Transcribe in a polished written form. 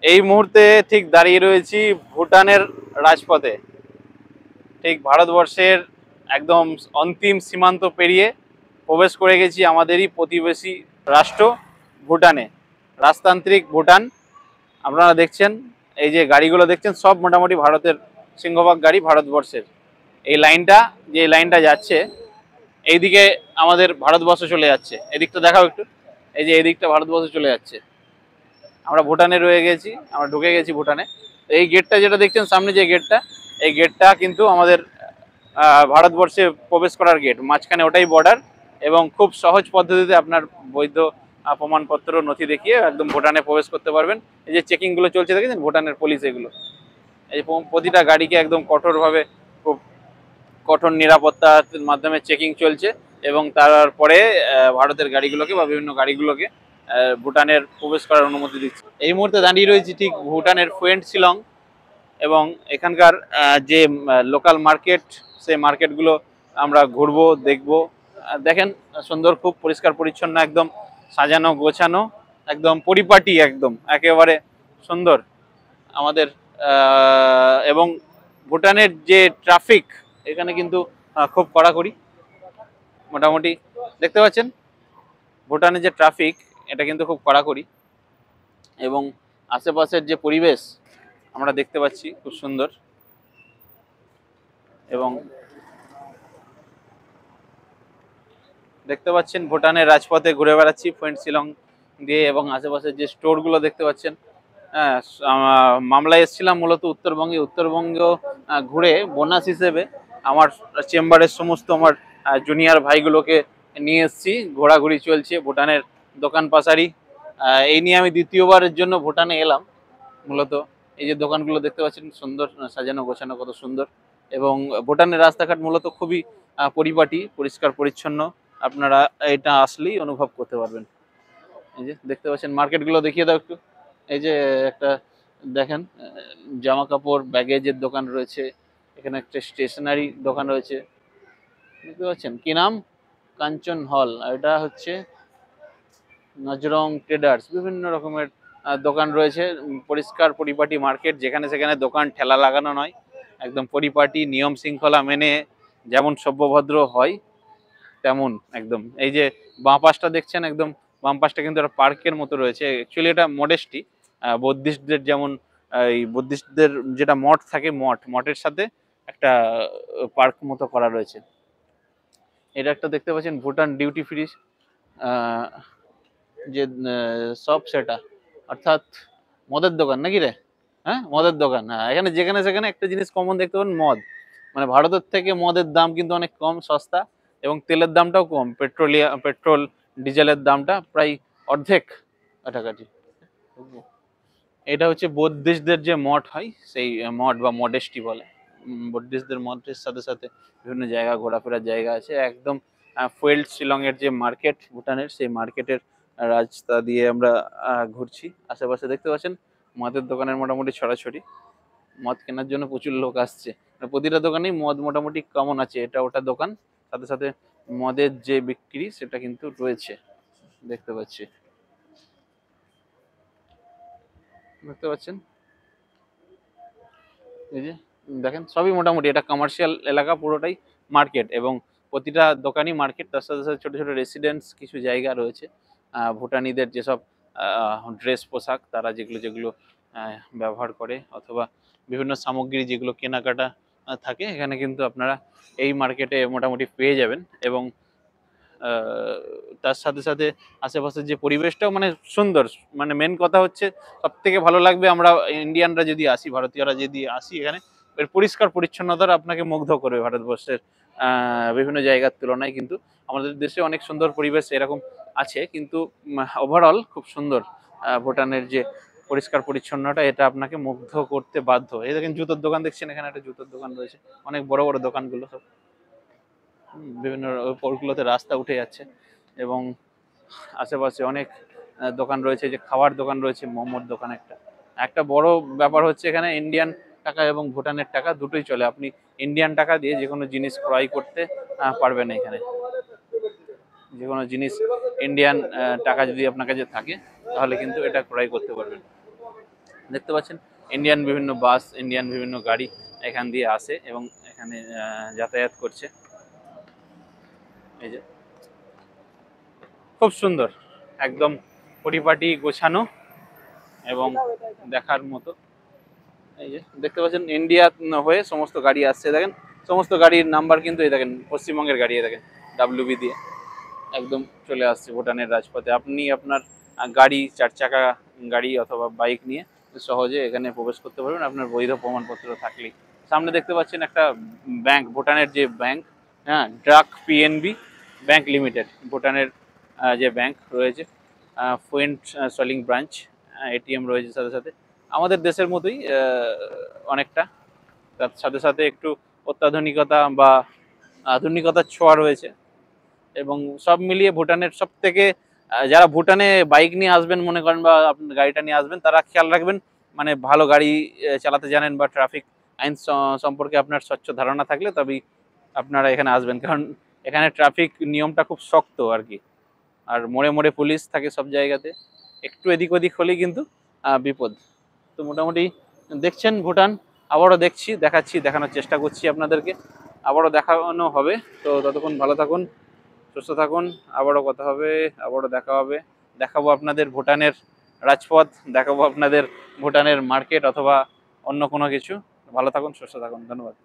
এই মুহূর্তে ঠিক দাঁড়িয়ে রয়েছি ভুটানের রাজপথে। ঠিক ভারতবর্ষের একদম অন্তিম সীমান্ত পেরিয়ে প্রবেশ করে গেছি আমাদেরই প্রতিবেশী রাষ্ট্র ভুটানে। রাজতান্ত্রিক ভুটান। আপনারা দেখছেন এই যে গাড়িগুলো দেখছেন সব মোটামুটি ভারতের সিংহভাগ গাড়ি ভারতবর্ষের। এই লাইনটা যে লাইনটা যাচ্ছে এইদিকে আমাদের ভারতবর্ষ চলে যাচ্ছে। এদিকটা দেখাও একটু, এই যে এদিকটা ভারতবর্ষ চলে যাচ্ছে। আমরা ভুটানে রয়ে গেছি, আমরা ঢুকে গেছি ভুটানে। এই গেটটা যেটা দেখছেন সামনে যে গেটটা, এই গেটটা কিন্তু আমাদের ভারতবর্ষে প্রবেশ করার গেট। মাঝখানে ওটাই বর্ডার এবং খুব সহজ পদ্ধতিতে আপনার বৈধ প্রমাণপত্র নথি দেখিয়ে একদম ভুটানে প্রবেশ করতে পারবেন। এই যে চেকিংগুলো চলছে দেখেছেন ভুটানের পুলিশ, এগুলো এই প্রতিটা গাড়িকে একদম কঠোরভাবে খুব কঠোর নিরাপত্তার মাধ্যমে চেকিং চলছে এবং তারপরে ভারতের গাড়িগুলোকে বা বিভিন্ন গাড়িগুলোকে ভুটানের প্রবেশ করার অনুমতি দিচ্ছে। এই মুহূর্তে দাঁড়িয়ে রয়েছি ঠিক ভুটানের ফুয়েন্ট শিলং এবং এখানকার যে লোকাল মার্কেট, সেই মার্কেটগুলো আমরা ঘুরবো, দেখবো। দেখেন সুন্দর, খুব পরিষ্কার পরিচ্ছন্ন, একদম সাজানো গোছানো, একদম পরিপাটি, একদম একেবারে সুন্দর আমাদের। এবং ভুটানের যে ট্রাফিক এখানে কিন্তু খুব কড়াকড়ি মোটামুটি দেখতে পাচ্ছেন। ভুটানের যে ট্রাফিক এটা কিন্তু খুব কড়াকড়ি এবং আশেপাশের যে পরিবেশ আমরা দেখতে পাচ্ছি খুব সুন্দর। এবং দেখতে পাচ্ছেন ভুটানের রাজপথে ঘুরে বেড়াচ্ছি পয়েন্ট শিলং দিয়ে এবং আশেপাশের যে স্টোরগুলো দেখতে পাচ্ছেন। হ্যাঁ, মামলায় এসেছিলাম মূলত উত্তরবঙ্গ ঘুরে বোনাস হিসেবে আমার চেম্বারের সমস্ত আমার জুনিয়র ভাইগুলোকে নিয়ে এসেছি। ঘোরাঘুরি চলছে ভুটানের দোকান পাশারি। এই নিয়ে আমি দ্বিতীয়বারের জন্য ভুটানে এলাম মূলত। এই যে দোকানগুলো দেখতে পাচ্ছেন সুন্দর সাজানো গোছানো, কত সুন্দর। এবং ভুটানের রাস্তাঘাট মূলত খুবই পরিপাটি, পরিষ্কার পরিচ্ছন্ন। আপনারা এটা আসলেই অনুভব করতে পারবেন। এই যে দেখতে পাচ্ছেন মার্কেটগুলো দেখিয়ে দাও একটু। এই যে একটা দেখেন জামা কাপড় ব্যাগেজের দোকান রয়েছে, এখানে একটা স্টেশনারি দোকান রয়েছে, দেখতে পাচ্ছেন কি নাম, কাঞ্চন হল। এটা হচ্ছে নজরং ট্রেডার্স, বিভিন্ন রকমের দোকান রয়েছে। পরিষ্কার পরিপাটি মার্কেট, যেখানে সেখানে দোকান ঠেলা লাগানো নয়, একদম পরিপাটি নিয়ম শৃঙ্খলা মেনে যেমন সভ্যভদ্র হয় তেমন একদম। এই যে বাঁ পাশটা দেখছেন, একদম বাম পাশটা কিন্তু একটা পার্কের মতো রয়েছে। অ্যাকচুয়ালি এটা মডেস্টি, বৌদ্ধিস্টদের যেমন এই বুদ্ধিস্টদের যেটা মঠ থাকে, মঠের সাথে একটা পার্ক মতো করা রয়েছে। এটা একটা দেখতে পাচ্ছেন ভুটান ডিউটি ফ্রি যে শপ, সেটা অর্থাৎ মদের দোকান নাকি রে? হ্যাঁ, মদের দোকান। হ্যাঁ, এখানে যেখানে সেখানে একটা জিনিস কমন দেখতে পাবেন, মদ। মানে ভারতের থেকে মদের দাম কিন্তু অনেক কম, সস্তা এবং তেলের দামটাও কম। পেট্রোল ডিজেলের দামটা প্রায় অর্ধেক কাছাকাছি। এটা হচ্ছে বৌদ্ধিস্টদের যে মঠ হয়, সেই মঠ বা মডেস্টি বলে। বৌদ্ধিস্টদের মঠের সাথে সাথে বিভিন্ন জায়গা ঘোরাফেরার জায়গা আছে। একদম ফুয়েল শিলং এর যে মার্কেট ভুটানের, সেই মার্কেটের রাস্তা দিয়ে আমরা ঘুরছি। আশেপাশে দেখতে পাচ্ছেন মদের দোকানের মোটামুটি ছড়াছড়ি। মদ কেনার জন্য প্রচুর লোক আসছে। প্রতিটা দোকানেই মদ মোটামুটি কমন আছে, এটা ওটা দোকান, সাথে সাথে মদের যে বিক্রি সেটা কিন্তু রয়েছে, দেখতে পাচ্ছি। দেখতে পাচ্ছেন এই যে দেখেন সবই মোটামুটি, এটা কমার্শিয়াল এলাকা পুরোটাই মার্কেট এবং প্রতিটা দোকানই মার্কেট। তার সাথে সাথে ছোট ছোট রেসিডেন্স কিছু জায়গা রয়েছে। ভুটানিদের যেসব ড্রেস পোশাক তারা যেগুলো যেগুলো ব্যবহার করে অথবা বিভিন্ন সামগ্রী যেগুলো কেনাকাটা থাকে, এখানে কিন্তু আপনারা এই মার্কেটে মোটামুটি পেয়ে যাবেন। এবং তার সাথে সাথে আশেপাশের যে পরিবেশটাও মানে সুন্দর। মানে মেন কথা হচ্ছে সব থেকে ভালো লাগবে আমরা ইন্ডিয়ানরা যদি আসি, ভারতীয়রা যদি আসি এখানে, এর পরিষ্কার পরিচ্ছন্নতার আপনাকে মুগ্ধ করবে। ভারতবর্ষের বিভিন্ন জায়গার তুলনায় কিন্তু আমাদের দেশে অনেক সুন্দর পরিবেশ এরকম আছে, কিন্তু ওভারঅল খুব সুন্দর। ভুটানের যে পরিষ্কার পরিচ্ছন্নতা এটা আপনাকে মুগ্ধ করতে বাধ্য। এই দেখেন জুতোর দোকান দেখছেন, এখানে একটা জুতোর দোকান রয়েছে, অনেক বড় বড় দোকানগুলো সব বিভিন্ন পোর্টগুলোতে রাস্তা উঠে যাচ্ছে এবং আশেপাশে অনেক দোকান রয়েছে। যে খাওয়ার দোকান রয়েছে, মোমোর দোকান একটা। একটা বড় ব্যাপার হচ্ছে এখানে ইন্ডিয়ান টাকা এবং ভুটানের টাকা দুটোই চলে। আপনি ইন্ডিয়ান টাকা দিয়ে যে কোনো জিনিস ক্রয় করতে পারবেন এখানে। যে কোনো জিনিস ইন্ডিয়ান টাকা যদি আপনার কাছে থাকে তাহলে কিন্তু এটা ক্রয় করতে পারবেন। দেখতে পাচ্ছেন ইন্ডিয়ান বিভিন্ন বাস, ইন্ডিয়ান বিভিন্ন গাড়ি এখান দিয়ে আসে এবং এখানে যাতায়াত করছে। এই যে খুব সুন্দর, একদম পরিপাটি গোছানো এবং দেখার মতো। এই যে দেখতে পাচ্ছেন ইন্ডিয়া হয়ে সমস্ত গাড়ি আসছে, দেখেন সমস্ত গাড়ির নাম্বার কিন্তু এই দেখেন পশ্চিমবঙ্গের গাড়ি, দেখেন ডাব্লিউবি দিয়ে একদম চলে আসছে ভুটানের রাজপথে। আপনি আপনার গাড়ি, 4 চাকা গাড়ি অথবা বাইক নিয়ে সহজে এখানে প্রবেশ করতে পারবেন আপনার বৈধ প্রমাণপত্র থাকলেই। সামনে দেখতে পাচ্ছেন একটা ব্যাংক, ভুটানের যে ব্যাংক, হ্যাঁ, ড্রাক পিএনবি ব্যাংক লিমিটেড, ভুটানের যে ব্যাংক রয়েছে, ফুয়েন্ট সলিং ব্রাঞ্চ, এটিএম রয়েছে সাথে সাথে আমাদের দেশের মতোই অনেকটা, তার সাথে সাথে একটু অত্যাধুনিকতা বা আধুনিকতার ছোঁয়া রয়েছে। এবং সব মিলিয়ে ভুটানের সব থেকে যারা ভুটানে বাইক নিয়ে আসবেন মনে করেন বা আপনার গাড়িটা নিয়ে আসবেন, তারা খেয়াল রাখবেন মানে ভালো গাড়ি চালাতে জানেন বা ট্রাফিক আইন সম্পর্কে আপনার স্বচ্ছ ধারণা থাকলে তবেই আপনারা এখানে আসবেন, কারণ এখানে ট্রাফিক নিয়মটা খুব শক্ত আর কি। আর মোড়ে মোড়ে পুলিশ থাকে সব জায়গাতে, একটু এদিক ওদিক হলেই কিন্তু বিপদ। তো মোটামুটি দেখছেন ভুটান, আবারও দেখাচ্ছি, দেখানোর চেষ্টা করছি আপনাদেরকে, আবারও দেখানো হবে। তো ততক্ষণ ভালো থাকুন, সুস্থ থাকুন, আবারও কথা হবে, আবারও দেখা হবে। দেখাবো আপনাদের ভুটানের রাজপথ, দেখাবো আপনাদের ভুটানের মার্কেট অথবা অন্য কোনো কিছু। ভালো থাকুন, সুস্থ থাকুন, ধন্যবাদ।